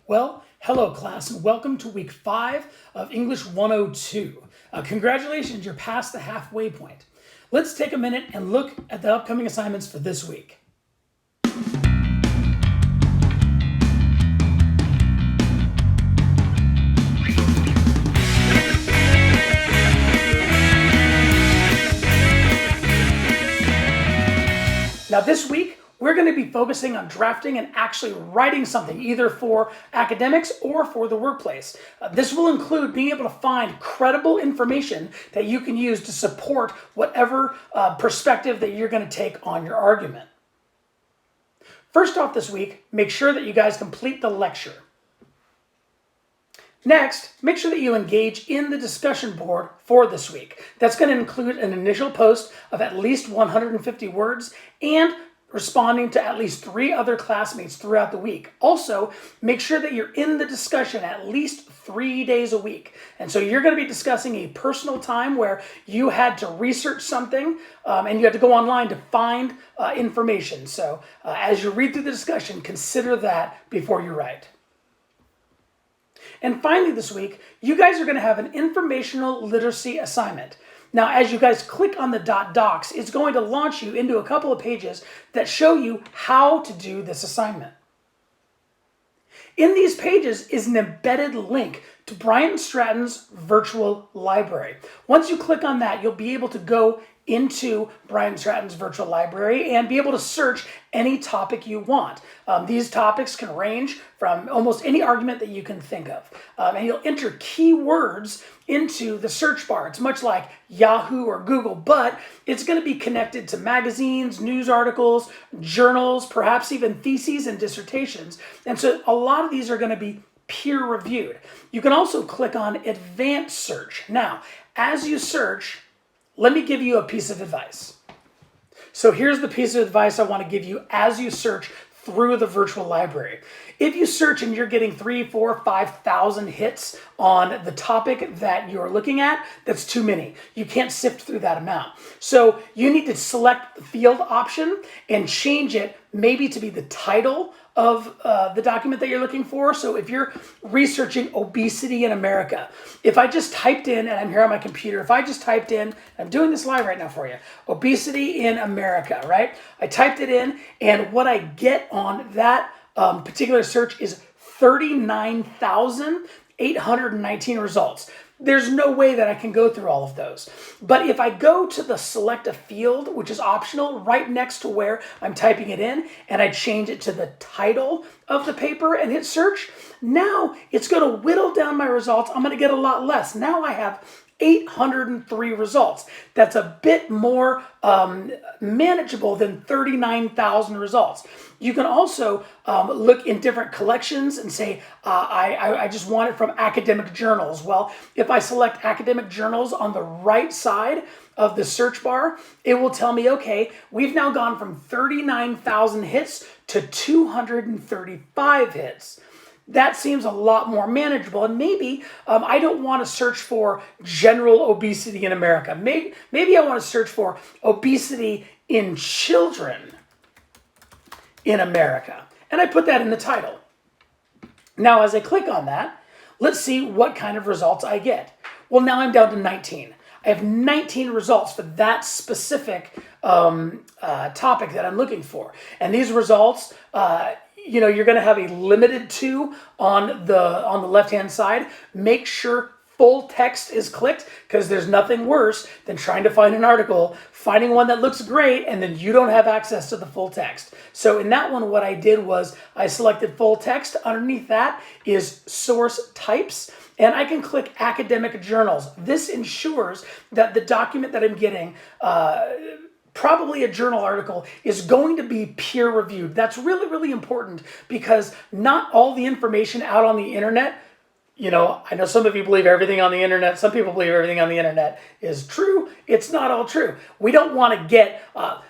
Well, hello class, and welcome to week 5 of English 102. Congratulations, you're past the halfway point. Let's take a minute and look at the upcoming assignments for this week. Now this week, we're going to be focusing on drafting and actually writing something, either for academics or for the workplace. This will include being able to find credible information that you can use to support whatever perspective that you're going to take on your argument. First off this week, make sure that you guys complete the lecture. Next, make sure that you engage in the discussion board for this week. That's going to include an initial post of at least 150 words and responding to at least 3 other classmates throughout the week. Also, make sure that you're in the discussion at least 3 days a week. And so you're going to be discussing a personal time where you had to research something and you had to go online to find information. So as you read through the discussion, consider that before you write. And finally this week, you guys are going to have an informational literacy assignment. Now, as you guys click on the .docs, it's going to launch you into a couple of pages that show you how to do this assignment. In these pages is an embedded link to Bryant Stratton's virtual library. Once you click on that, you'll be able to go into Bryant Stratton's virtual library and be able to search any topic you want. These topics can range from almost any argument that you can think of. And you'll enter keywords into the search bar. It's much like Yahoo or Google, but it's going to be connected to magazines, news articles, journals, perhaps even theses and dissertations. And so a lot of these are going to be peer-reviewed. You can also click on Advanced Search. Now, as you search, let me give you a piece of advice. So here's the piece of advice I want to give you as you search through the virtual library. If you search and you're getting 3,000, 4,000, 5,000 hits on the topic that you're looking at, that's too many. You can't sift through that amount. So you need to select the field option and change it maybe to be the title of the document that you're looking for. So if you're researching obesity in America, if I just typed in, and I'm here on my computer, if I just typed in, I'm doing this live right now for you, obesity in America, right? I typed it in, and what I get on that particular search is 39,819 results. There's no way that I can go through all of those. But if I go to the select a field, which is optional, right next to where I'm typing it in, and I change it to the title of the paper and hit search, now it's going to whittle down my results. I'm going to get a lot less. Now I have 803 results. That's a bit more manageable than 39,000 results. You can also look in different collections and say, I just want it from academic journals. Well, if I select academic journals on the right side of the search bar, it will tell me, okay, we've now gone from 39,000 hits to 235 hits. That seems a lot more manageable. And maybe I don't want to search for general obesity in America. Maybe I want to search for obesity in children in America. And I put that in the title. Now, as I click on that, let's see what kind of results I get. Well, now I'm down to 19. I have 19 results for that specific topic that I'm looking for. And these results, you're going to have a limited to on the left-hand side. Make sure full text is clicked, because there's nothing worse than trying to find an article, finding one that looks great, and then you don't have access to the full text. So in that one, what I did was I selected full text. Underneath that is source types, and I can click academic journals. This ensures that the document that I'm getting, probably a journal article, is going to be peer reviewed. That's really, really important, because not all the information out on the internet, I know some of you believe everything on the internet. Some people believe everything on the internet is true. It's not all true. We don't want to get, a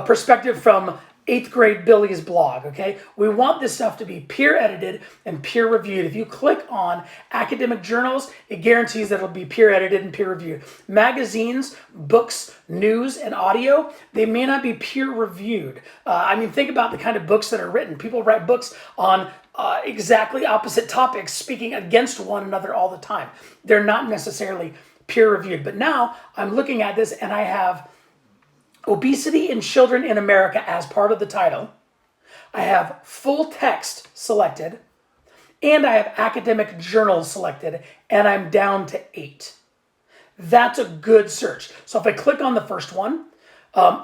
perspective from 8th grade Billy's blog, okay? We want this stuff to be peer edited and peer reviewed. If you click on academic journals, it guarantees that it'll be peer edited and peer reviewed. Magazines, books, news, and audio, they may not be peer reviewed. I mean, think about the kind of books that are written. People write books on exactly opposite topics, speaking against one another all the time. They're not necessarily peer reviewed. But now I'm looking at this and I have Obesity in Children in America as part of the title. I have full text selected, and I have academic journals selected, and I'm down to 8. That's a good search. So if I click on the first one,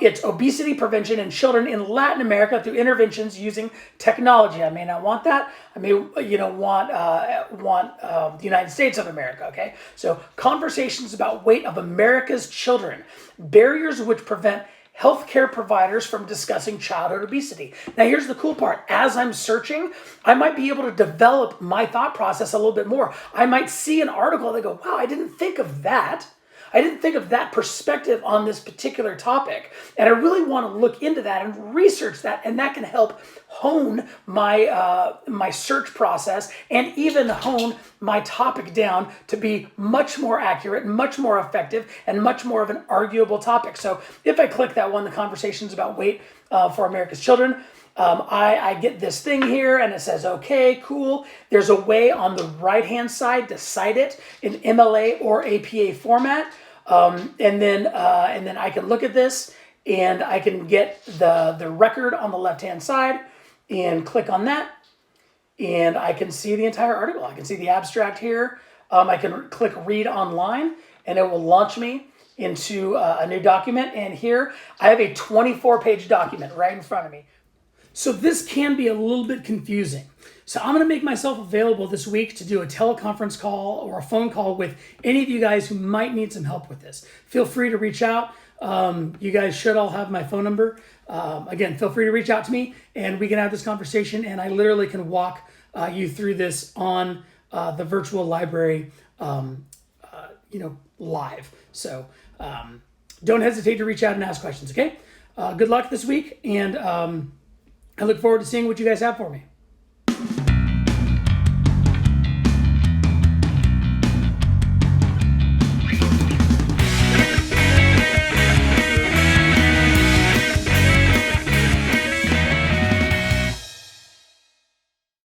it's obesity prevention in children in Latin America through interventions using technology. I may not want that. I may, want the United States of America. Okay, so conversations about weight of America's children, barriers which prevent healthcare providers from discussing childhood obesity. Now, here's the cool part. As I'm searching, I might be able to develop my thought process a little bit more. I might see an article that go, wow, I didn't think of that. I didn't think of that perspective on this particular topic. And I really want to look into that and research that, and that can help hone my my search process and even hone my topic down to be much more accurate, much more effective, and much more of an arguable topic. So if I click that one, the conversations about weight for America's children, I get this thing here and it says, okay, cool. There's a way on the right-hand side to cite it in MLA or APA format. And then I can look at this and I can get the record on the left-hand side and click on that. And I can see the entire article. I can see the abstract here. I can click read online and it will launch me into a new document. And here I have a 24-page document right in front of me. So this can be a little bit confusing. So I'm going to make myself available this week to do a teleconference call or a phone call with any of you guys who might need some help with this. Feel free to reach out. You guys should all have my phone number. Again, feel free to reach out to me and we can have this conversation, and I literally can walk you through this on the virtual library, live. So don't hesitate to reach out and ask questions, okay? Good luck this week, and I look forward to seeing what you guys have for me.